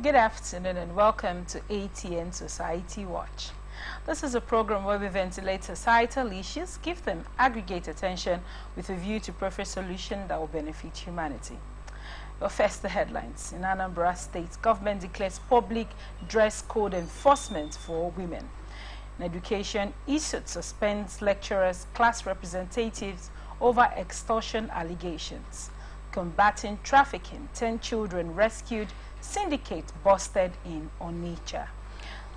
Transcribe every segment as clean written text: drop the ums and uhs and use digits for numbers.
Good afternoon and welcome to ATN Society Watch. This is a program where we ventilate societal issues, give them aggregate attention with a view to preferred solution that will benefit humanity. But first, the headlines. In Anambra State, government declares public dress code enforcement for women. In education, ISUT suspends lecturers, class representatives over extortion allegations. Combating trafficking, 10 children rescued, syndicate busted in Onitsha.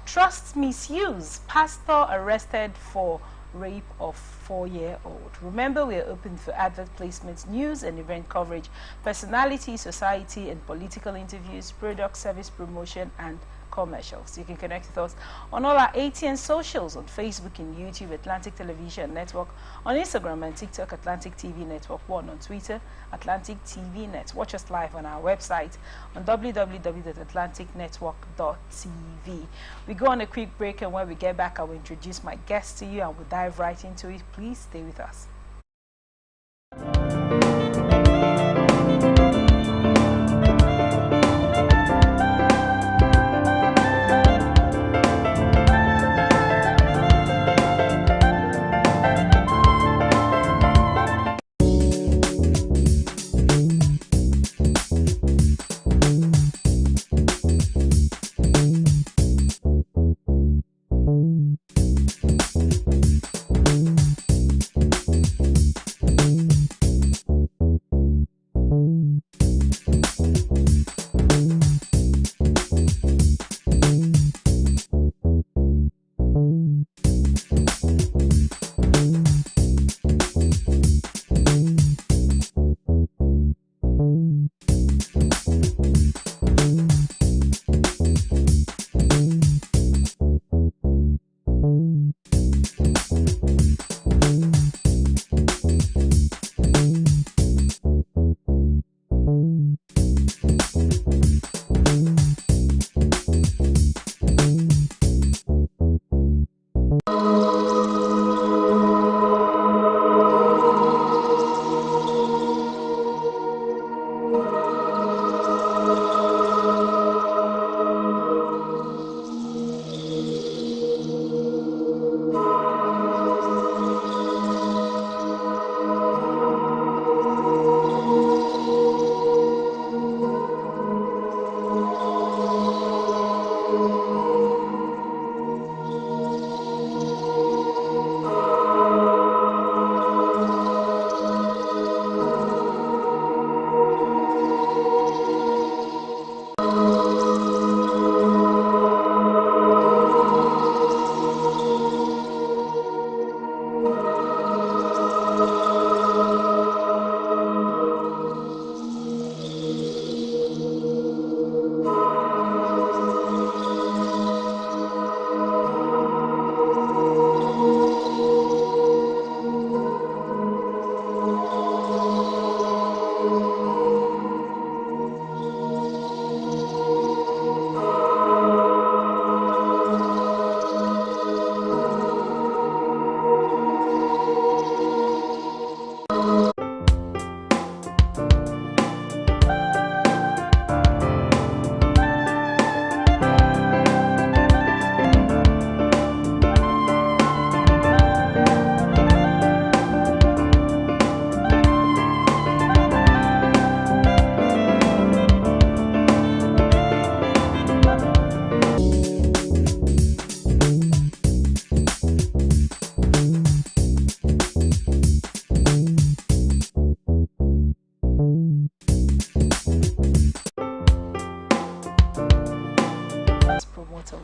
Trust misuse, pastor arrested for rape of 4-year-old. Remember, we are open for advert placements, news and event coverage, personality, society and political interviews, product, service promotion and commercials. You can connect with us on all our ATN socials, on Facebook and YouTube, Atlantic Television Network, on Instagram and TikTok, Atlantic TV Network 1, on Twitter, Atlantic TV Net. Watch us live on our website on www.atlanticnetwork.tv. We go on a quick break, and when we get back, I will introduce my guest to you and we'll dive right into it. Please stay with us.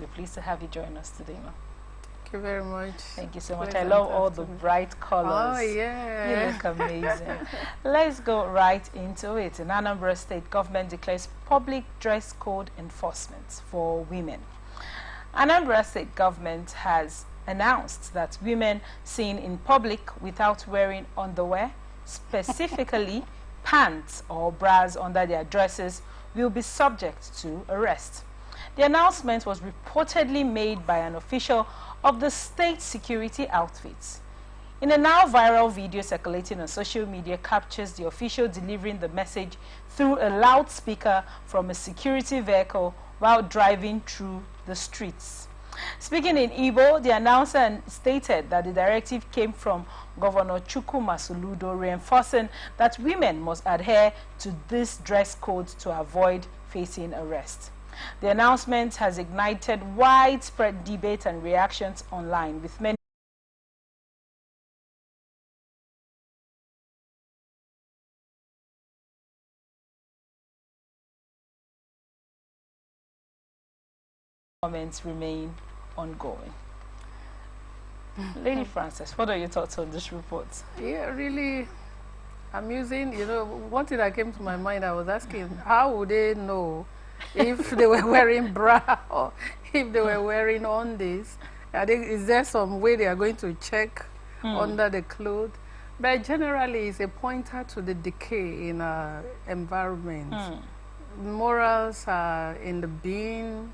We're pleased to have you join us today, ma. Thank you very much. Thank you so much. I love all the bright colors. Oh, yeah. You look amazing. Let's go right into it. In Anambra State, government declares public dress code enforcement for women. Anambra State government has announced that women seen in public without wearing underwear, specifically pants or bras under their dresses, will be subject to arrest. The announcement was reportedly made by an official of the state security outfits. In a now viral video circulating on social media captures the official delivering the message through a loudspeaker from a security vehicle while driving through the streets. Speaking in Igbo, the announcer stated that the directive came from Governor Chukwu Masuludo, reinforcing that women must adhere to this dress code to avoid facing arrest. The announcement has ignited widespread debate and reactions online, with many comments remain ongoing. Lady Frances, what are your thoughts on this report? Yeah, really amusing. You know, one thing that came to my mind, I was asking, how would they know if they were wearing bra or if they were wearing undies? Is there some way they are going to check under the clothes? But generally, it's a pointer to the decay in our environment. Morals are in the bin.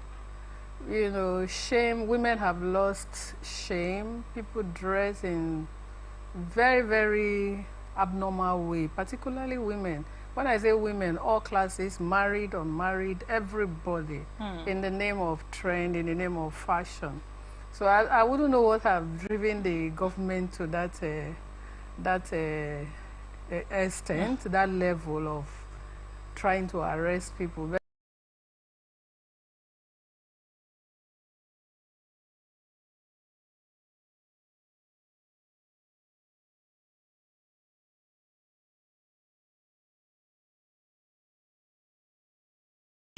You know, shame, women have lost shame. People dress in very, very abnormal way, particularly women. When I say women, all classes, married, unmarried, everybody, in the name of trend, in the name of fashion. So I wouldn't know what have driven the government to that extent, that level of trying to arrest people.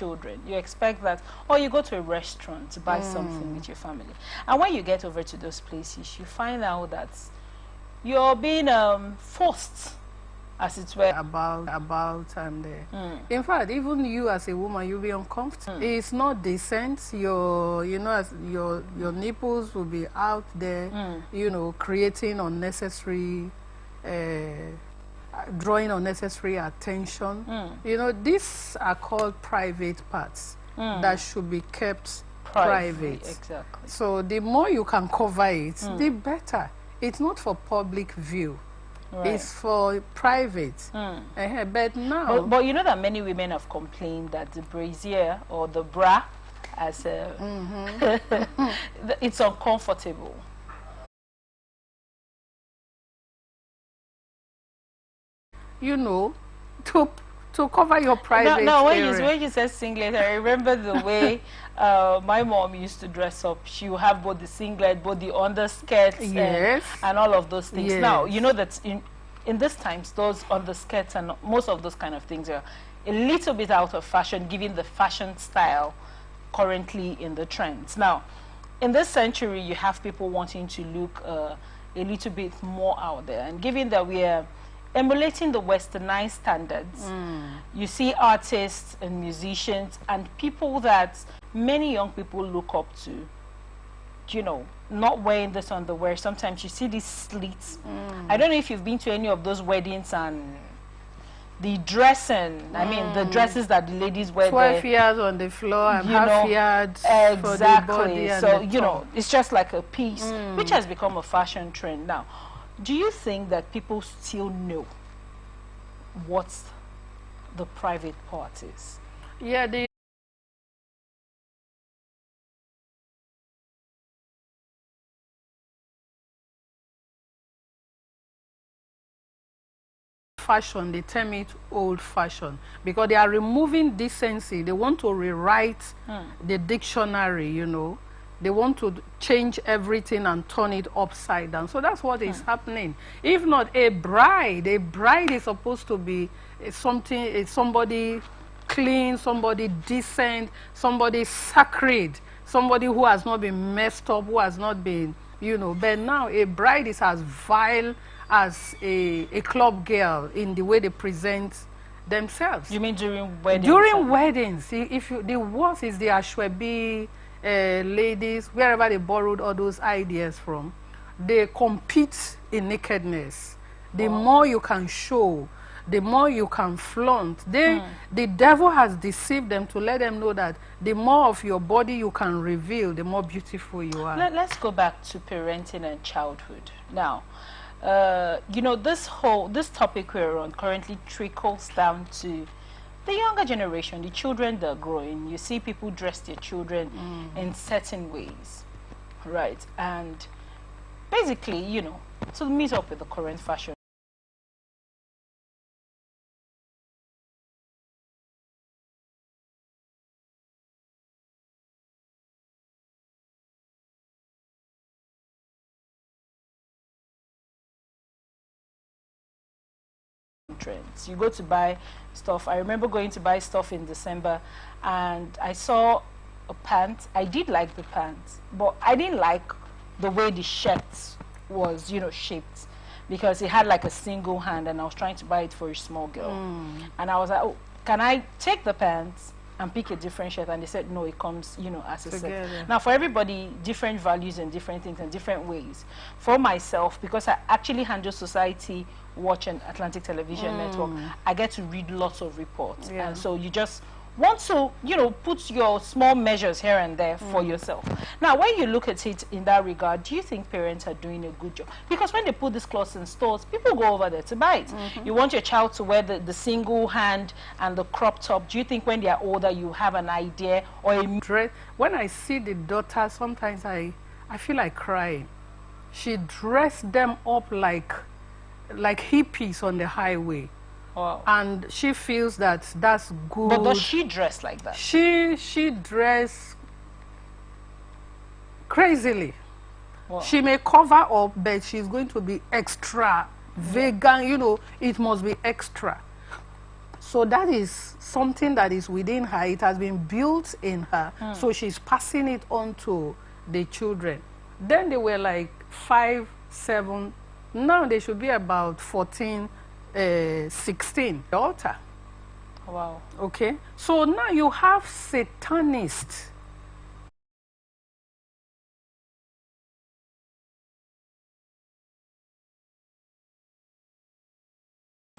Children, you expect that, or you go to a restaurant to buy something with your family, and when you get over to those places, you find out that you're being forced, as it were, about and in fact, even you as a woman, you'll be uncomfortable. It's not decent. Your nipples will be out there, you know, creating unnecessary drawing unnecessary attention. You know, these are called private parts that should be kept private. Exactly. So the more you can cover it, the better. It's not for public view. Right. It's for private. But now... But you know that many women have complained that the brassiere or the bra, as it's uncomfortable. You know, to cover your private no, area. when you said singlet, I remember the way my mom used to dress up. She would have both the singlet, both the underskirts, and all of those things. Yes. Now, you know that in these times, those underskirts and most of those kind of things are a little bit out of fashion, given the fashion style currently in the trends. Now, in this century, you have people wanting to look a little bit more out there, and given that we are emulating the westernized standards, you see artists and musicians and people that many young people look up to, you know, not wearing this underwear. Sometimes you see these slits. I don't know if you've been to any of those weddings and the dressing, I mean the dresses that the ladies wear 12 yards on the floor and half yards for the body. So, you know, it's just like a piece, which has become a fashion trend now. Do you think that people still know what the private part is? Yeah, the fashion, they term it old fashion because they are removing decency. They want to rewrite the dictionary, you know. They want to change everything and turn it upside down. So that's what is happening. If not, a bride is supposed to be somebody clean, somebody decent, somebody sacred, somebody who has not been messed up, who has not been, you know. But now a bride is as vile as a club girl in the way they present themselves. You mean during weddings? During weddings. The worst is the Ashwebi ladies, wherever they borrowed all those ideas from, they compete in nakedness. The more you can show, the more you can flaunt. The devil has deceived them to let them know that the more of your body you can reveal, the more beautiful you are. Let's go back to parenting and childhood. Now, you know, this topic we're on currently trickles down to the younger generation, the children that are growing, you see people dress their children in certain ways, right? And basically, you know, to meet up with the current fashion trends. You go to buy stuff. I remember going to buy stuff in December, and I saw a pant. I did like the pants, but I didn't like the way the shirt was, you know, shaped, because it had like a single hand, and I was trying to buy it for a small girl. And I was like, oh, can I take the pants and pick a different shirt? And they said, no, it comes, you know, as a set. Now, for everybody, different values and different things and different ways. For myself, because I actually handle Society Watch and Atlantic Television Network, I get to read lots of reports. And so you just want to, you know, put your small measures here and there for yourself. Now, when you look at it in that regard, do you think parents are doing a good job? Because when they put these clothes in stores, people go over there to buy it. You want your child to wear the single hand and the crop top. Do you think when they are older, you have an idea or a dress? When I see the daughter, sometimes I feel like crying. She dressed them up like hippies on the highway. Wow. And she feels that that's good. But does she dress like that? She dress crazily. Wow. She may cover up, but she's going to be extra vegan. You know, it must be extra. So that is something that is within her. It has been built in her. So she's passing it on to the children. Then they were like 5, 7. Now they should be about 14. 16 daughter. Wow. Okay, so now you have satanists.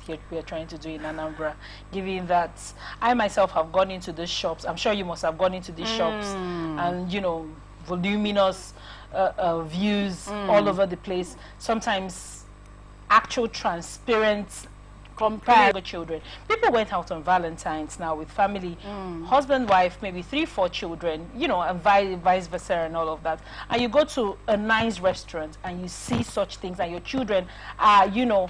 We are trying to do in Anambra, given that I myself have gone into these shops. I'm sure you must have gone into these shops, and you know, voluminous views all over the place. Sometimes actual transparent compared with children. People went out on Valentine's now with family, husband, wife, maybe 3, 4 children, you know, and vice versa and all of that. And you go to a nice restaurant and you see such things, and your children are, you know,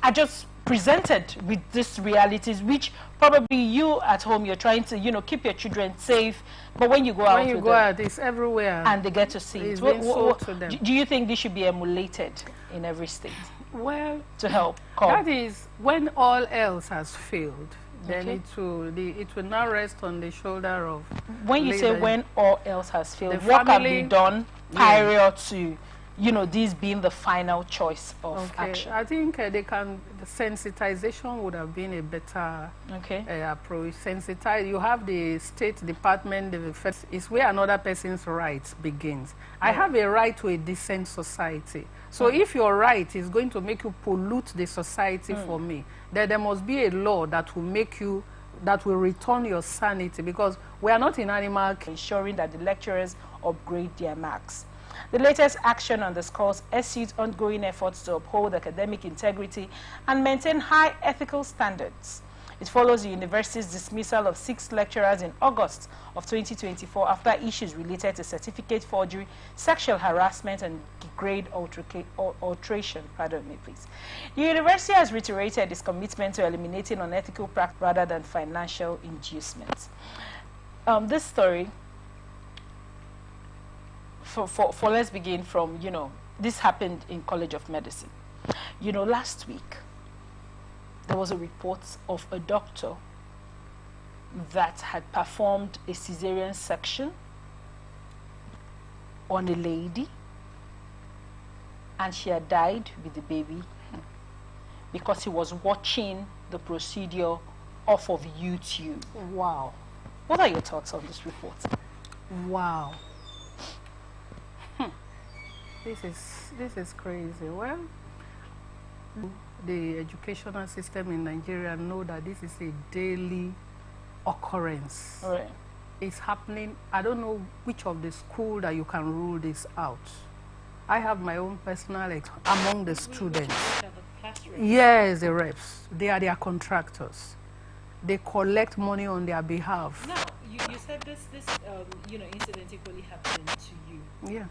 are just presented with these realities, which probably you at home, you're trying to, you know, keep your children safe. But when you go out, it's everywhere. And they get to see it. Do you think this should be emulated in every state? Well, to help. That is when all else has failed. Then it will now rest on the shoulder of. When you say when all else has failed, what can be done prior to, you know, this being the final choice of action? I think the sensitization would have been a better approach. Sensitize. You have the State Department. It's where another person's rights begins. I have a right to a decent society. So if your right is going to make you pollute the society for me, then there must be a law that will make you, that will return your sanity, because we are not in animal care. Ensuring that the lecturers upgrade their marks. The latest action underscores SU's ongoing efforts to uphold academic integrity and maintain high ethical standards. It follows the university's dismissal of 6 lecturers in August of 2024 after issues related to certificate forgery, sexual harassment, and grade alteration. Pardon me, please. The university has reiterated its commitment to eliminating unethical practice rather than financial inducements. This story, for let's begin from, you know, this happened in College of Medicine. You know, last week, there was a report of a doctor that had performed a cesarean section on a lady, and she had died with the baby because he was watching the procedure off of YouTube. Wow. What are your thoughts on this report? Wow. This is crazy. Well, the educational system in Nigeria know that this is a daily occurrence. All right. It's happening. I don't know which of the school that you can rule this out. I have my own personal among the students. Yes, the reps. They are their contractors. they collect money on their behalf. Now, you said this incident equally happened to you. Yeah.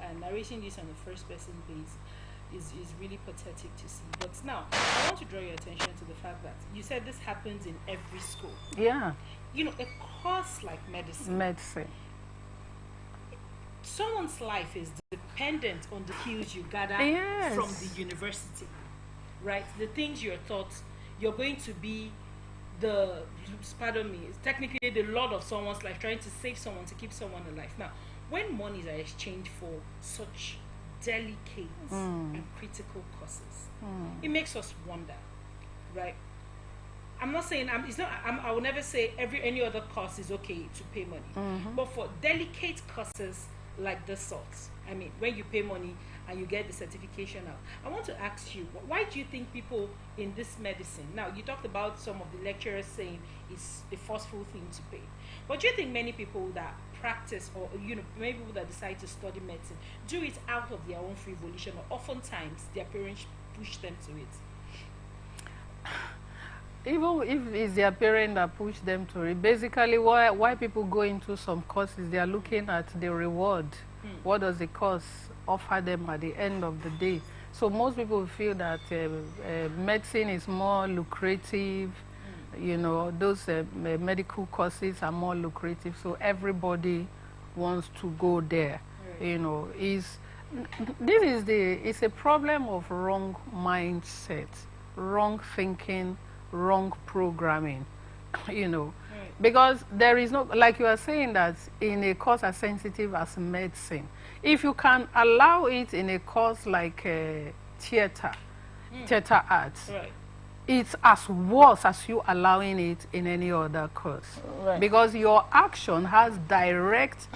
And narrating this on a first person base is really pathetic to see. But now, I want to draw your attention to the fact that you said this happens in every school. Yeah. A course like medicine. Someone's life is dependent on the skills you gather from the university, right? The things you're taught, you're going to be technically the lord of someone's life, trying to save someone, to keep someone alive. Now, when monies are exchanged for such delicate and critical causes, it makes us wonder, right? I'm not saying I will never say any other cause is okay to pay money, but for delicate causes like this sort, I mean, when you pay money and you get the certification out, I want to ask you, why do you think people in this medicine, now you talked about some of the lecturers saying it's a forceful thing to pay, but do you think many people that practice, or maybe people that decide to study medicine, do it out of their own free volition, or oftentimes their parents push them to it? Even if it's their parent that push them to it, basically why people go into some courses, they are looking at the reward. What does the course offer them at the end of the day? So most people feel that medicine is more lucrative, those medical courses are more lucrative, so everybody wants to go there. Right. It's a problem of wrong mindset, wrong thinking, wrong programming, right. Because there is no, like you are saying, that in a course as sensitive as medicine, if you can allow it in a course like theater arts, right, it's as worse as you allowing it in any other course, right, because your action has direct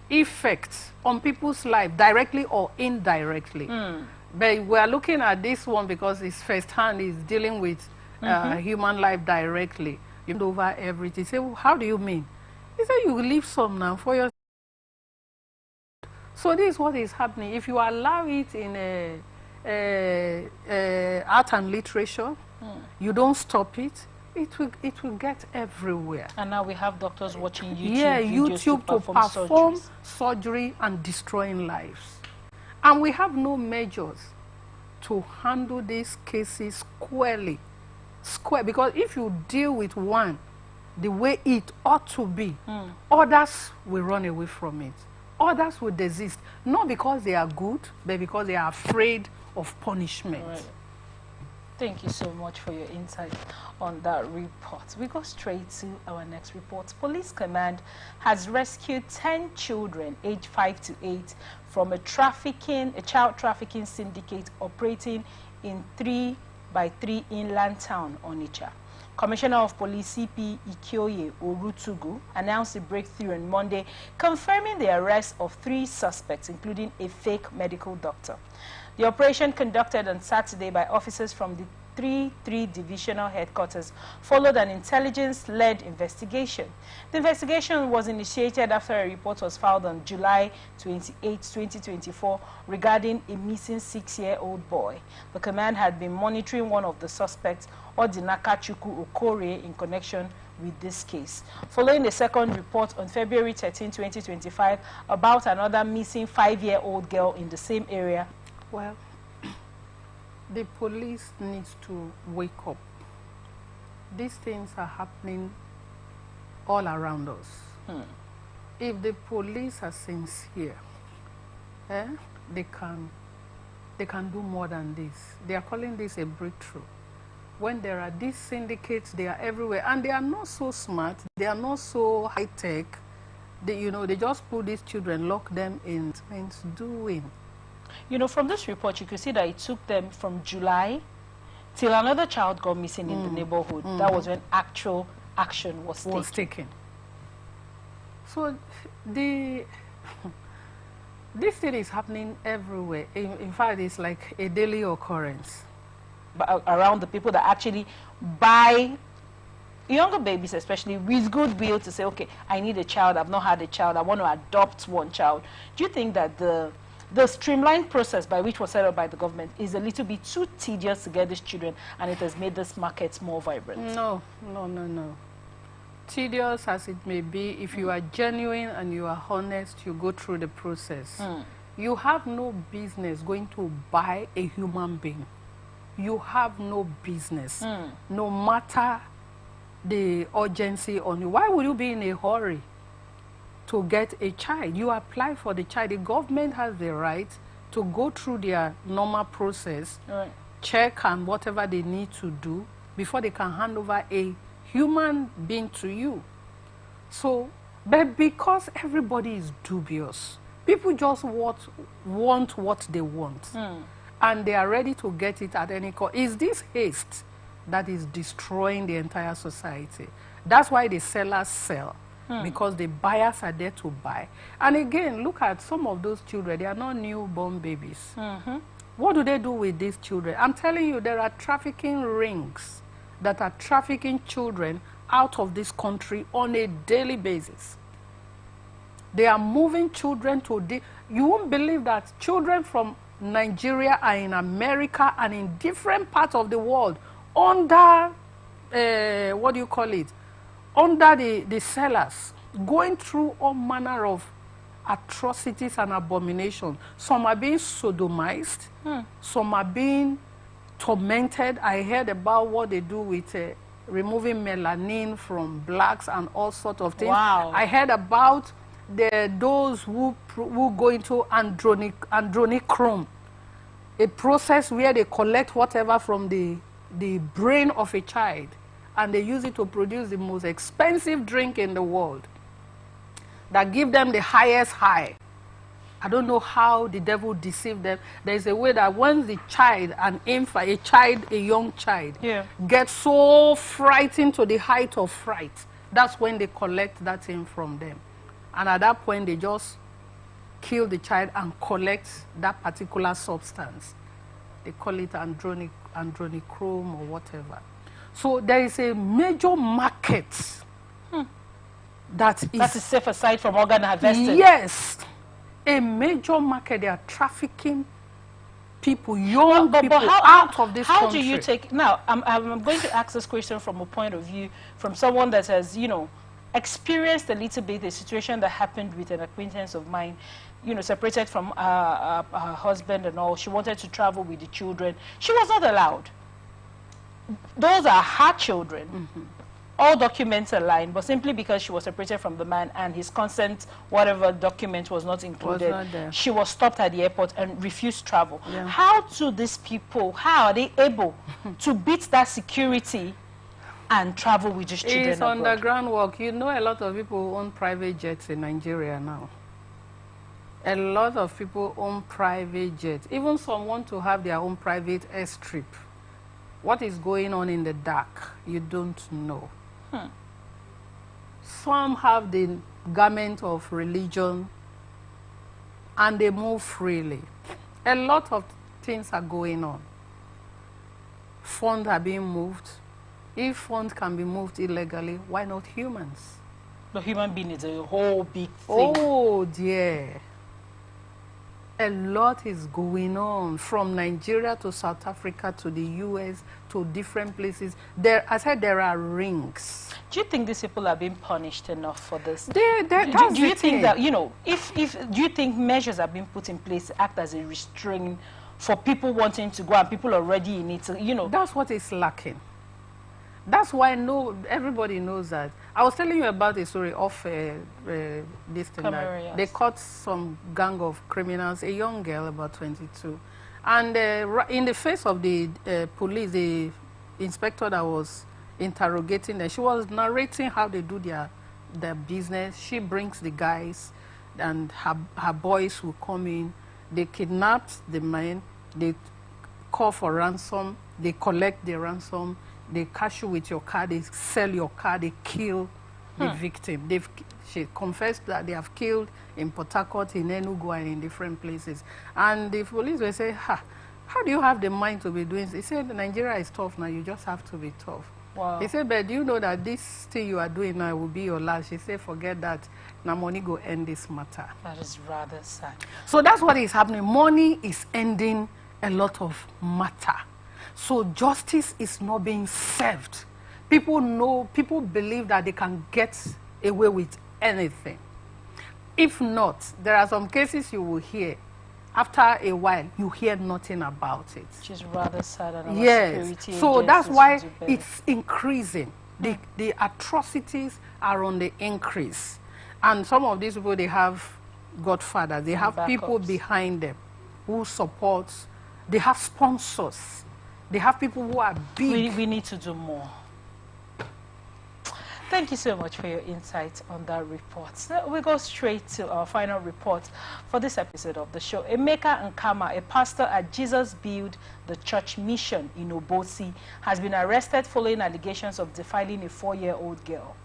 effects on people's life, directly or indirectly. But we are looking at this one because it's firsthand, it's dealing with human life directly. You over everything. Say, well, how do you mean? He said, you leave some now for your. So this is what is happening. If you allow it in art and literature, you don't stop it, it will get everywhere. And now we have doctors watching YouTube. Yeah, YouTube to perform surgery and destroying lives. And we have no measures to handle these cases squarely. Because if you deal with one the way it ought to be, others will run away from it. Others will desist, not because they are good, but because they are afraid of punishment. Right. Thank you so much for your insight on that report. We go straight to our next report. Police Command has rescued 10 children aged 5 to 8 from a child trafficking syndicate operating in 3x3 inland town, Onitsha. Commissioner of Police CP Ikioye Orutugu announced a breakthrough on Monday, confirming the arrest of 3 suspects, including a fake medical doctor. The operation, conducted on Saturday by officers from the 3 Divisional Headquarters, followed an intelligence-led investigation. The investigation was initiated after a report was filed on July 28, 2024, regarding a missing 6-year-old boy. The command had been monitoring one of the suspects, Odinaka Chukwu Okore, in connection with this case. Following the second report on February 13, 2025, about another missing 5-year-old girl in the same area. Well, the police needs to wake up. These things are happening all around us. If the police are sincere, they can do more than this. They are calling this a breakthrough. When there are these syndicates, they are everywhere, and they are not so smart. They are not so high tech. They just put these children, lock them in. It's doing. From this report, you could see that it took them from July till another child got missing in the neighborhood. That was when actual action was taken. So this thing is happening everywhere. In fact, it's like a daily occurrence. But around the people that actually buy younger babies, especially, with goodwill to say, okay, I need a child, I've not had a child, I want to adopt one child. Do you think that the the streamlined process by which was set up by the government is a little bit too tedious to get these children, and it has made this market more vibrant. No. Tedious as it may be, if you are genuine and you are honest, you go through the process. You have no business going to buy a human being. You have no business, no matter the urgency on you. Why would you be in a hurry to get a child? You apply for the child. The government has the right to go through their normal process, check and whatever they need to do before they can hand over a human being to you. So, but because everybody is dubious, people just want what they want. And they are ready to get it at any cost. It's this haste that is destroying the entire society. That's why the sellers sell, because the buyers are there to buy. And again, look at some of those children. They are not newborn babies. What do they do with these children? I'm telling you, there are trafficking rings that are trafficking children out of this country on a daily basis. They are moving children to... You won't believe that children from Nigeria are in America and in different parts of the world under, what do you call it, under the sellers, going through all manner of atrocities and abominations. Some are being sodomized, some are being tormented. I heard about what they do with removing melanin from blacks and all sorts of things. Wow. I heard about those who go into adrenochrome, a process where they collect whatever from the brain of a child and they use it to produce the most expensive drink in the world that give them the highest high. I don't know how the devil deceived them. There's a way that once the child, a young child, gets so frightened to the height of fright, that's when they collect that thing from them. And at that point, they just kill the child and collect that particular substance. They call it adrenochrome or whatever. So there is a major market that is set aside from organ harvesting. Yes, a major market. They are trafficking people, young people, out of this country. How do you take... Now, I'm going to ask this question from a point of view from someone that has, experienced a little bit the situation that happened with an acquaintance of mine, separated from her husband and all. She wanted to travel with the children. She was not allowed. Those are her children. All documents aligned, but simply because she was separated from the man and his consent, whatever document was not included, she was stopped at the airport and refused travel. How do these people, how are they able to beat that security and travel with these children It's abroad? underground work. A lot of people own private jets in Nigeria now. A lot of people own private jets. Even some want to have their own private airstrip. What is going on in the dark, you don't know. Some have the garment of religion and they move freely. A lot of things are going on. Funds are being moved. If funds can be moved illegally, why not humans? The human being is a whole big thing. Oh dear. A lot is going on from Nigeria to South Africa to the US to different places. I said there are rings. Do you think these people are being punished enough for this? Do you think that, do you think measures are being put in place to act as a restraint for people wanting to go and people already in it, That's what is lacking. That's why everybody knows that. I was telling you about a story of this thing. That they caught some gang of criminals, a young girl about 22. And in the face of the police, the inspector that was interrogating them, she was narrating how they do their business. She brings the guys and her boys will come in. They kidnapped the men. They call for ransom. They collect the ransom. They catch you with your car, they sell your car, they kill the victim. She confessed that they have killed in Port Harcourt, in Enugu, and in different places. And the police will say, how do you have the mind to be doing this? They said, Nigeria is tough now, you just have to be tough. Wow. He said, but do you know that this thing you are doing now will be your last? She said, forget that. Now money go end this matter. That is rather sad. So that's what is happening. Money is ending a lot of matter. So justice is not being served. People believe that they can get away with anything. If not, there are some cases you will hear. After a while, you hear nothing about it. Which is rather sad. And yes. So that's why it's increasing. The atrocities are on the increase. And some of these people, they have godfathers. They have people behind them who support. They have sponsors. They have people who are big. We need to do more. Thank you so much for your insight on that report. So we go straight to our final report for this episode of the show. Emeka Nkama, a pastor at Jesus Build the Church Mission in Obosi, has been arrested following allegations of defiling a 4-year-old girl.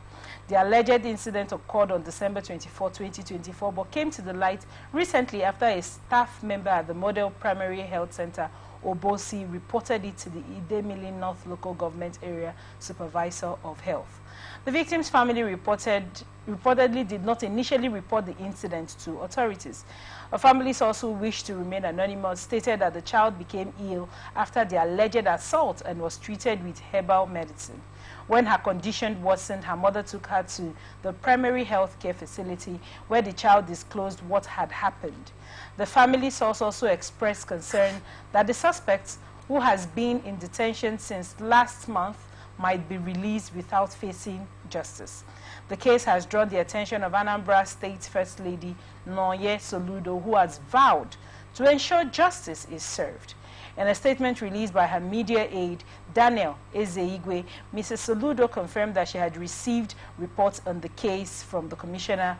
The alleged incident occurred on December 24, 2024, but came to the light recently after a staff member at the Model Primary Health Center, Obosi, reported it to the Idemili North Local Government Area Supervisor of Health. The victim's family reportedly did not initially report the incident to authorities. A family source who wished to remain anonymous stated that the child became ill after the alleged assault and was treated with herbal medicine. When her condition worsened, her mother took her to the primary health care facility where the child disclosed what had happened. The family source also expressed concern that the suspect, who has been in detention since last month, might be released without facing justice. The case has drawn the attention of Anambra State First Lady Nonye Soludo, who has vowed to ensure justice is served. In a statement released by her media aide, Daniel Ezeigwe, Mrs. Soludo confirmed that she had received reports on the case from the Commissioner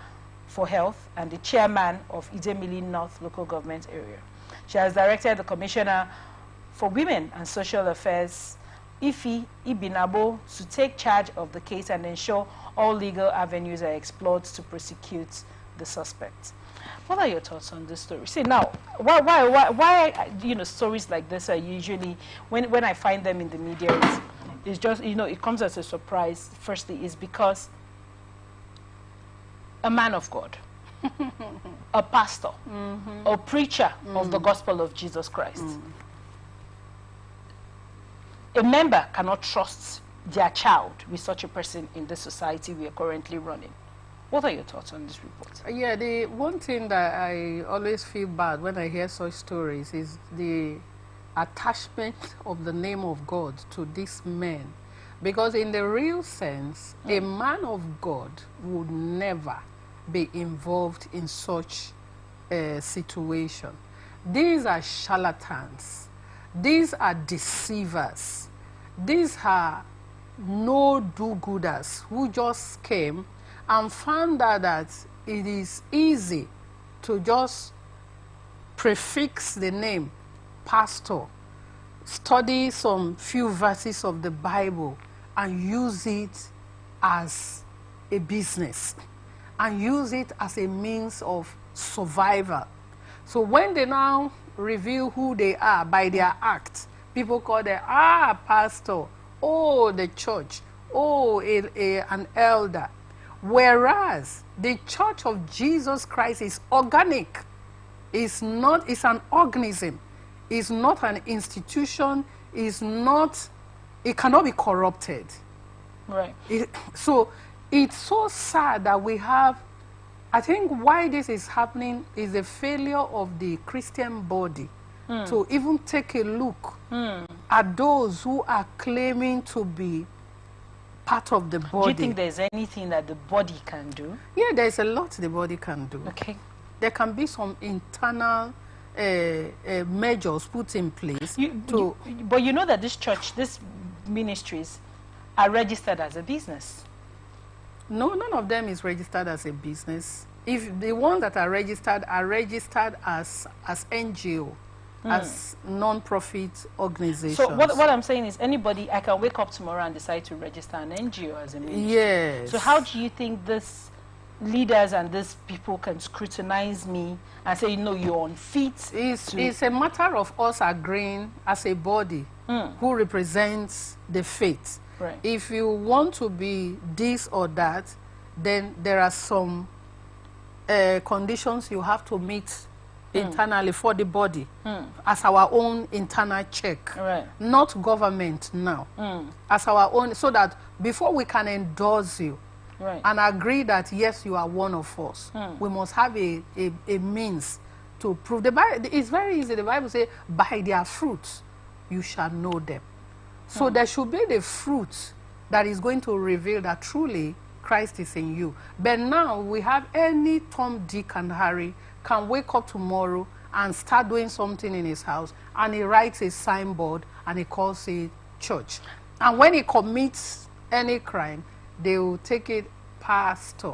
for Health and the chairman of Idemili North Local Government Area. She has directed the Commissioner for Women and Social Affairs, Ifi Ibinabo, to take charge of the case and ensure all legal avenues are explored to prosecute the suspect. What are your thoughts on this story? See, now, why stories like this are usually, when I find them in the media, it's just, it comes as a surprise. Firstly, is because a man of God, a pastor, a preacher of the gospel of Jesus Christ, a member cannot trust their child with such a person in the society we are currently running. What are your thoughts on this report? Yeah, the one thing that I always feel bad when I hear such stories is the attachment of the name of God to these men. Because in the real sense, a man of God would never be involved in such a situation. These are charlatans. These are deceivers. These are no do-gooders who just came and found out that it is easy to just prefix the name pastor, study some few verses of the Bible and use it as a business and use it as a means of survival. So when they now reveal who they are by their act, people call them, pastor, oh, the church, oh, an elder. Whereas the Church of Jesus Christ is organic. It's an organism. It's not an institution. It cannot be corrupted. Right. So it's so sad that we have, I think why this is happening is the failure of the Christian body to even take a look at those who are claiming to be part of the body. Do you think there's anything that the body can do? Yeah, there's a lot the body can do. Okay. There can be some internal measures put in place but you know that this church, these ministries are registered as a business. No, none of them is registered as a business. If the ones that are registered as NGO, as non-profit organizations. So what I'm saying is anybody, I can wake up tomorrow and decide to register an NGO as a ministry. Yes. So how do you think these leaders and these people can scrutinize me and say, you're unfit? It's a matter of us agreeing as a body who represents the faith. Right. If you want to be this or that, then there are some conditions you have to meet internally for the body as our own internal check, not government now, as our own, so that before we can endorse you and agree that yes, you are one of us, we must have a means to prove. The Bible, it's very easy. The Bible says, by their fruits you shall know them. So there should be the fruit that is going to reveal that truly Christ is in you. But now we have any Tom, Dick, and Harry can wake up tomorrow and start doing something in his house, and he writes a signboard and he calls it church. And when he commits any crime, they will take it pastor.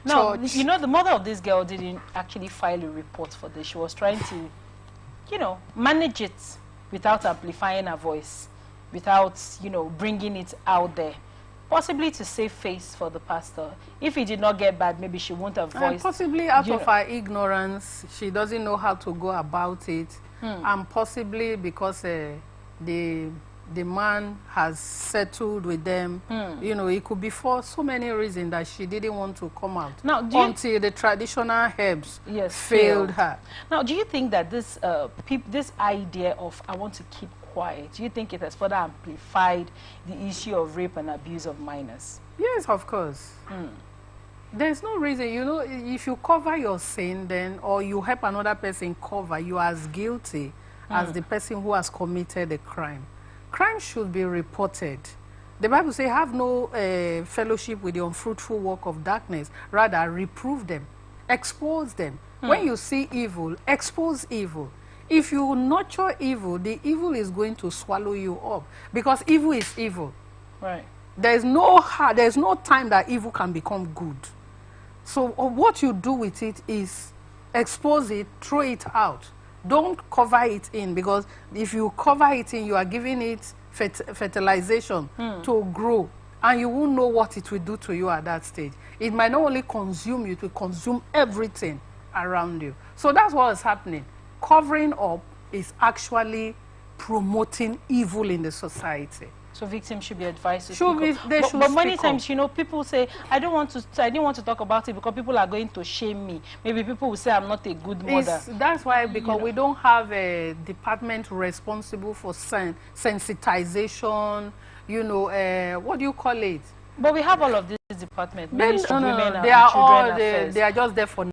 Now, church. you know, the mother of this girl didn't actually file a report for this. She was trying to, you know, manage it without amplifying her voice, without, you know, bringing it out there. Possibly to save face for the pastor. If he did not get bad, maybe she won't have voiced. Possibly out of her ignorance, she doesn't know how to go about it. And possibly because the man has settled with them. You know, it could be for so many reasons that she didn't want to come out. Now, until the traditional herbs failed her. Now, do you think that this, this idea of I want to keep quiet, do you think it has further amplified the issue of rape and abuse of minors? Yes, of course. There's no reason, you know, if you cover your sin then, or you help another person cover, you are as guilty as the person who has committed the crime. Crime should be reported. The Bible says, have no fellowship with the unfruitful work of darkness. Rather, reprove them, expose them. When you see evil, expose evil. If you nurture evil, the evil is going to swallow you up, because evil is evil. Right. There's no time that evil can become good. So what you do with it is expose it, throw it out. Don't cover it in, because if you cover it in, you are giving it fertilization to grow, and you won't know what it will do to you at that stage. It might not only consume you, it will consume everything around you. So that's what is happening. Covering up is actually promoting evil in the society. So victims should be advised to but many times, you know, people say, I didn't want to talk about it because people are going to shame me. Maybe people will say I'm not a good mother. That's why, because we don't have a department responsible for sensitization, you know, what do you call it? But we have all of these departments. They are just there for